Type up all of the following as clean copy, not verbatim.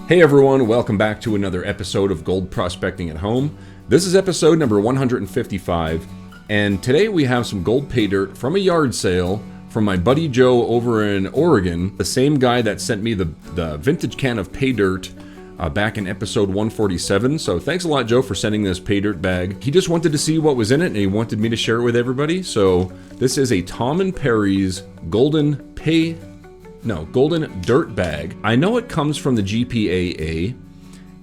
Hey everyone, welcome back to another episode of Gold Prospecting at Home. This is episode number 155, and today we have some gold pay dirt from a yard sale from my buddy Joe over in Oregon, the same guy that sent me the vintage can of pay dirt back in episode 147. So thanks a lot, Joe, for sending this pay dirt bag. He just wanted to see what was in it, and he wanted me to share it with everybody. So this is a Tom & Perry's golden dirt bag. I know it comes from the GPAA,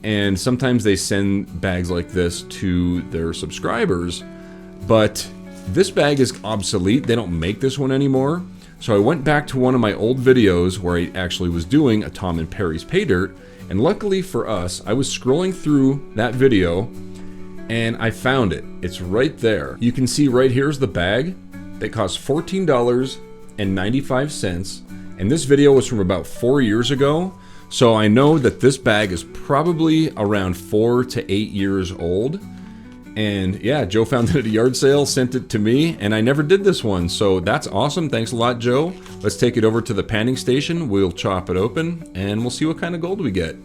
and sometimes they send bags like this to their subscribers, but this bag is obsolete. They don't make this one anymore. So I went back to one of my old videos where I actually was doing a Tom & Perry's pay dirt, and luckily for us, I was scrolling through that video and I found it. It's right there. You can see right here's the bag. They cost $14.95. And this video was from about 4 years ago, so I know that this bag is probably around 4 to 8 years old. And yeah, Joe found it at a yard sale, sent it to me, and I never did this one, so that's awesome. Thanks a lot, Joe. Let's take it over to the panning station. We'll chop it open, and we'll see what kind of gold we get.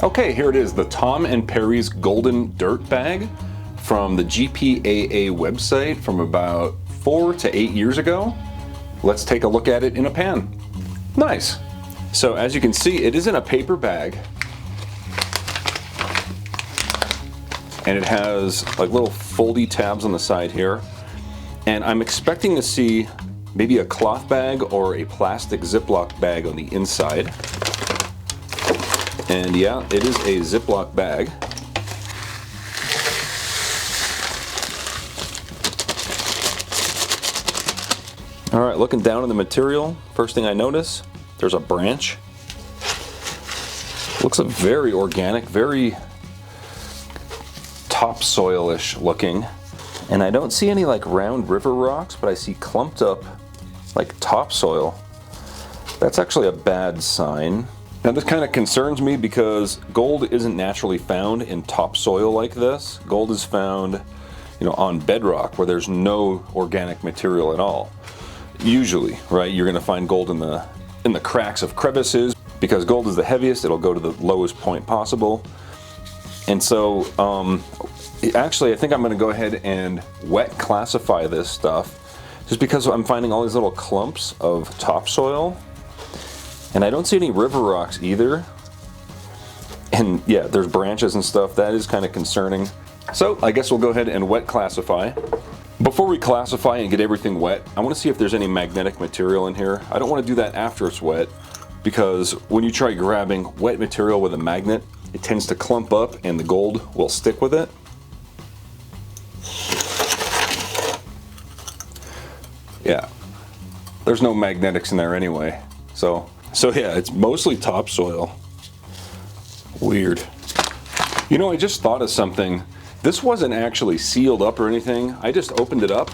Okay, here it is, the Tom & Perry's Golden Dirt Bag from the GPAA website from about 4 to 8 years ago. Let's take a look at it in a pan. Nice. So as you can see, it is in a paper bag, and it has like little foldy tabs on the side here. And I'm expecting to see maybe a cloth bag or a plastic Ziploc bag on the inside. And yeah, it is a Ziploc bag. All right, looking down on the material, first thing I notice, there's a branch. Looks very organic, very topsoil-ish looking. And I don't see any like round river rocks, but I see clumped up like topsoil. That's actually a bad sign. Now this kind of concerns me because gold isn't naturally found in topsoil like this. Gold is found, on bedrock where there's no organic material at all. Usually, right, you're gonna find gold in the cracks of crevices. Because gold is the heaviest, it'll go to the lowest point possible. And so, actually, I think I'm gonna go ahead and wet classify this stuff just because I'm finding all these little clumps of topsoil. And I don't see any river rocks either. And yeah, there's branches and stuff. That is kind of concerning. So I guess we'll go ahead and wet classify. Before we classify and get everything wet, I want to see if there's any magnetic material in here. I don't want to do that after it's wet, because when you try grabbing wet material with a magnet, it tends to clump up and the gold will stick with it. Yeah, there's no magnetics in there anyway. So yeah, it's mostly topsoil. Weird. I just thought of something. This wasn't actually sealed up or anything. I just opened it up,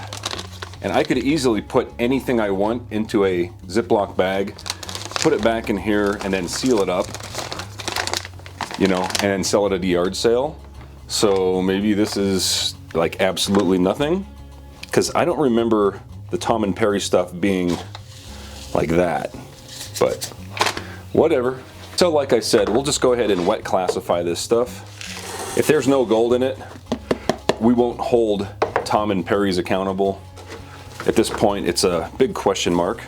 and I could easily put anything I want into a Ziploc bag, put it back in here, and then seal it up, and then sell it at a yard sale. So maybe this is like absolutely nothing, because I don't remember the Tom & Perry stuff being like that, but whatever. So like I said, we'll just go ahead and wet classify this stuff. If there's no gold in it, we won't hold Tom & Perry's accountable. At this point, it's a big question mark.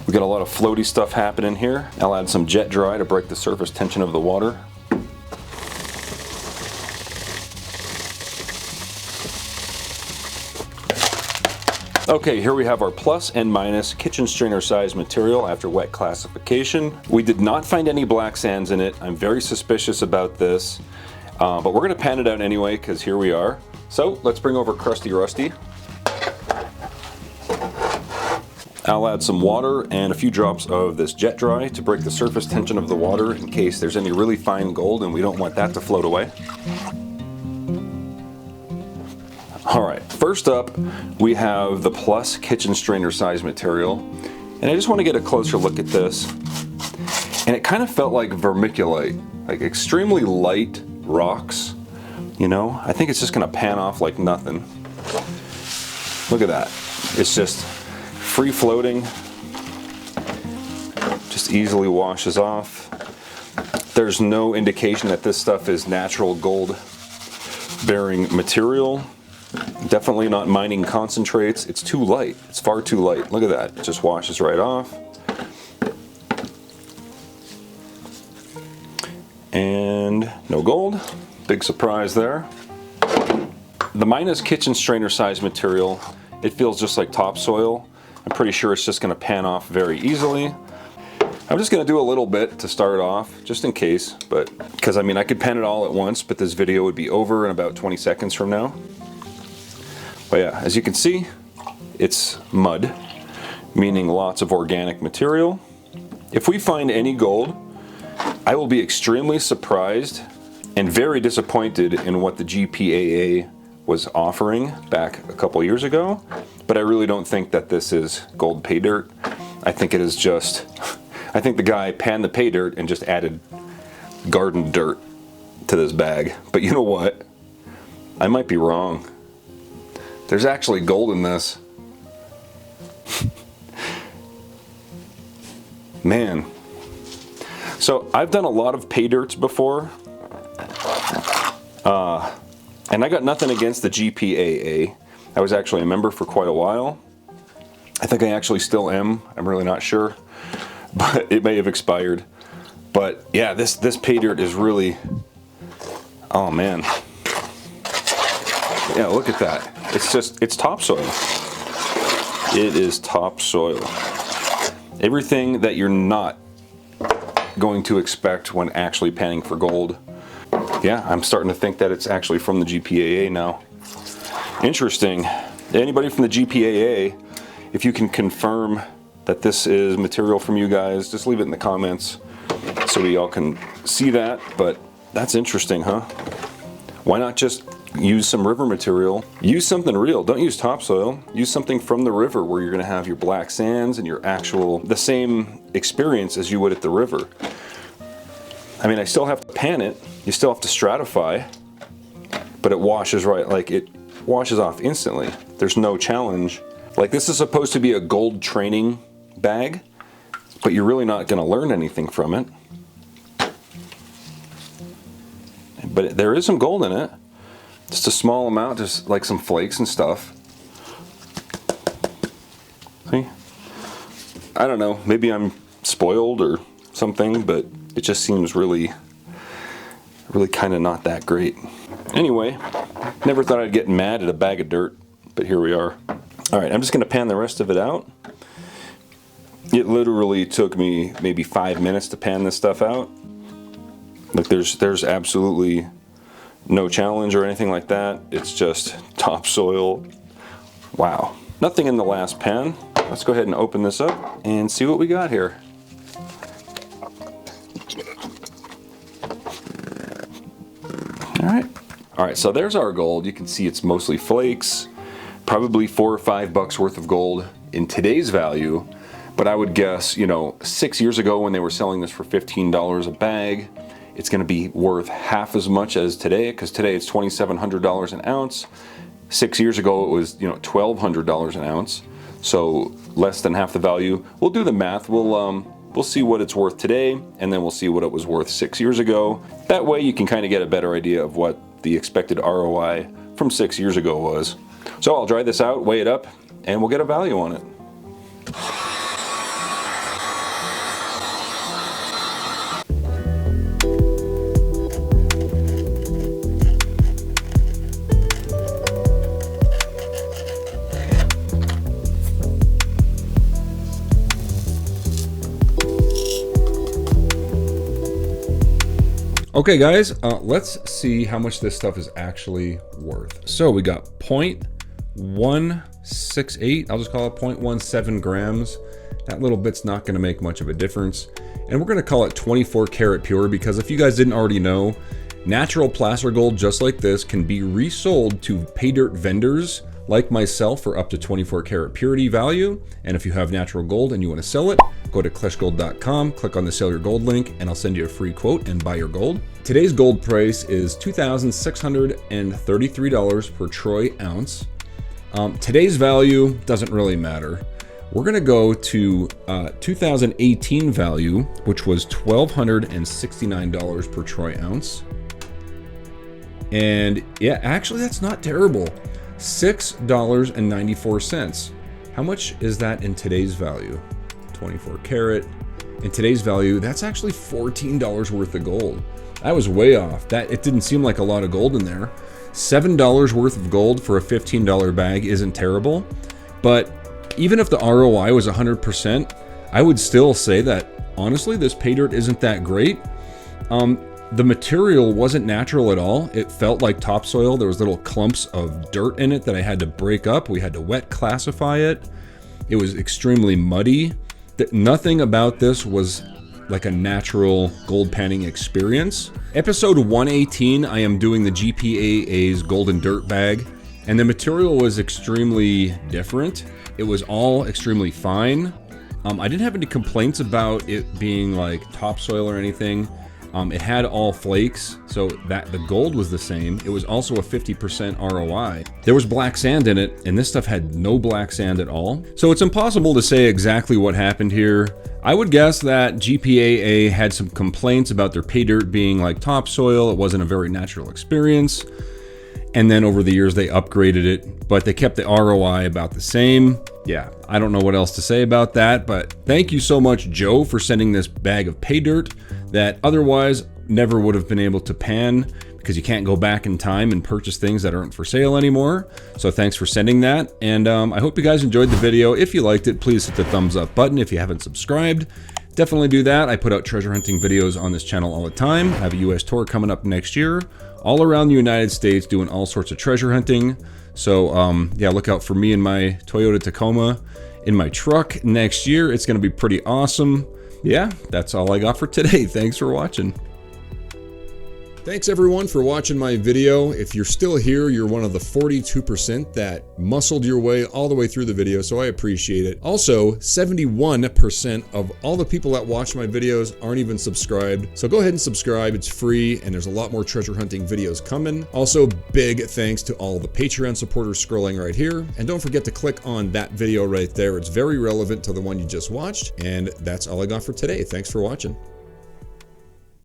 We got a lot of floaty stuff happening here. I'll add some jet dry to break the surface tension of the water. Okay, here we have our plus and minus kitchen strainer size material after wet classification. We did not find any black sands in it. I'm very suspicious about this, but we're gonna pan it out anyway because here we are. So let's bring over Crusty Rusty. I'll add some water and a few drops of this jet dry to break the surface tension of the water in case there's any really fine gold and we don't want that to float away. All right, first up, we have the plus kitchen strainer size material. And I just want to get a closer look at this. And it kind of felt like vermiculite, like extremely light rocks. I think it's just gonna pan off like nothing. Look at that. It's just free floating. Just easily washes off. There's no indication that this stuff is natural gold bearing material. Definitely not mining concentrates. It's too light. It's far too light. Look at that. It just washes right off. And no gold. Big surprise there. The minus kitchen strainer size material, it feels just like topsoil. I'm pretty sure it's just going to pan off very easily. I'm just going to do a little bit to start off, just in case, but because I mean I could pan it all at once, but this video would be over in about 20 seconds from now. But yeah, as you can see, it's mud, meaning lots of organic material. If we find any gold, I will be extremely surprised and very disappointed in what the GPAA was offering back a couple years ago, but I really don't think that this is gold pay dirt. I think it is just, I think the guy panned the pay dirt and just added garden dirt to this bag. But you know what? I might be wrong. There's actually gold in this. Man. So I've done a lot of pay dirts before. And I got nothing against the GPAA. I was actually a member for quite a while. I think I actually still am. I'm really not sure. But it may have expired. But yeah, this pay dirt is really, oh man. Yeah, look at that. It's topsoil. It is topsoil. Everything that you're not going to expect when actually panning for gold. Yeah, I'm starting to think that it's actually from the GPAA now. Interesting. Anybody from the GPAA, if you can confirm that this is material from you guys, just leave it in the comments so we all can see that. But that's interesting, huh? Why not just use some river material? Use something real. Don't use topsoil. Use something from the river where you're going to have your black sands and your actual, the same experience as you would at the river. I mean, I still have to pan it. You still have to stratify, but it washes right, like it washes off instantly. There's no challenge. Like this is supposed to be a gold training bag, but you're really not going to learn anything from it. But there is some gold in it. Just a small amount, just like some flakes and stuff. See? I don't know, maybe I'm spoiled or something, but it just seems really kind of not that great. Anyway, never thought I'd get mad at a bag of dirt, but here we are. All right, I'm just going to pan the rest of it out. It literally took me maybe 5 minutes to pan this stuff out. Like there's absolutely no challenge or anything like that. It's just topsoil. Wow. Nothing in the last pan. Let's go ahead and open this up and see what we got here. All right, so there's our gold. You can see it's mostly flakes, probably $4 or $5 worth of gold in today's value. But I would guess, you know, 6 years ago when they were selling this for $15 a bag, it's going to be worth half as much as today, because today it's $2,700 an ounce. 6 years ago it was, you know, $1,200 an ounce, so less than half the value. We'll do the math. We'll see what it's worth today, and then we'll see what it was worth 6 years ago. That way you can kind of get a better idea of what the expected ROI from 6 years ago was. So I'll dry this out, weigh it up, and we'll get a value on it. Okay guys, let's see how much this stuff is actually worth. So we got 0.168, I'll just call it 0.17 grams. That little bit's not gonna make much of a difference. And we're gonna call it 24 karat pure, because if you guys didn't already know, natural placer gold just like this can be resold to pay dirt vendors like myself for up to 24 karat purity value. And if you have natural gold and you want to sell it, go to kleshgold.com, click on the sell your gold link, and I'll send you a free quote and buy your gold. Today's gold price is $2,633 per troy ounce. Today's value doesn't really matter. We're gonna go to 2018 value, which was $1,269 per troy ounce. And yeah, actually that's not terrible. $6.94. How much is that in today's value? 24 karat. In today's value, that's actually $14 worth of gold. That was way off. It didn't seem like a lot of gold in there. $7 worth of gold for a $15 bag isn't terrible, but even if the ROI was 100%, I would still say that honestly, this Paydirt isn't that great. The material wasn't natural at all. It felt like topsoil. There was little clumps of dirt in it that I had to break up. We had to wet classify it. It was extremely muddy. Nothing about this was like a natural gold panning experience. Episode 118, I am doing the GPAA's golden dirt bag, and the material was extremely different. It was all extremely fine. I didn't have any complaints about it being like topsoil or anything. It had all flakes, so that the gold was the same. It was also a 50% ROI. There was black sand in it, and this stuff had no black sand at all. So it's impossible to say exactly what happened here. I would guess that GPAA had some complaints about their Paydirt being like topsoil. It wasn't a very natural experience. And then over the years they upgraded it, but they kept the ROI about the same. Yeah, I don't know what else to say about that, but thank you so much, Joe, for sending this bag of Paydirt that otherwise never would have been able to pan, because you can't go back in time and purchase things that aren't for sale anymore. So thanks for sending that, and I hope you guys enjoyed the video. If you liked it, please hit the thumbs up button. If you haven't subscribed, definitely do that. I put out treasure hunting videos on this channel all the time. I have a US tour coming up next year, all around the United States, doing all sorts of treasure hunting. So yeah, look out for me and my Toyota Tacoma in my truck next year. It's gonna be pretty awesome. Yeah, that's all I got for today. Thanks for watching. Thanks everyone for watching my video. If you're still here, you're one of the 42% that muscled your way all the way through the video, so I appreciate it. Also, 71% of all the people that watch my videos aren't even subscribed. So go ahead and subscribe, it's free, and there's a lot more treasure hunting videos coming. Also, big thanks to all the Patreon supporters scrolling right here. And don't forget to click on that video right there. It's very relevant to the one you just watched. And that's all I got for today. Thanks for watching.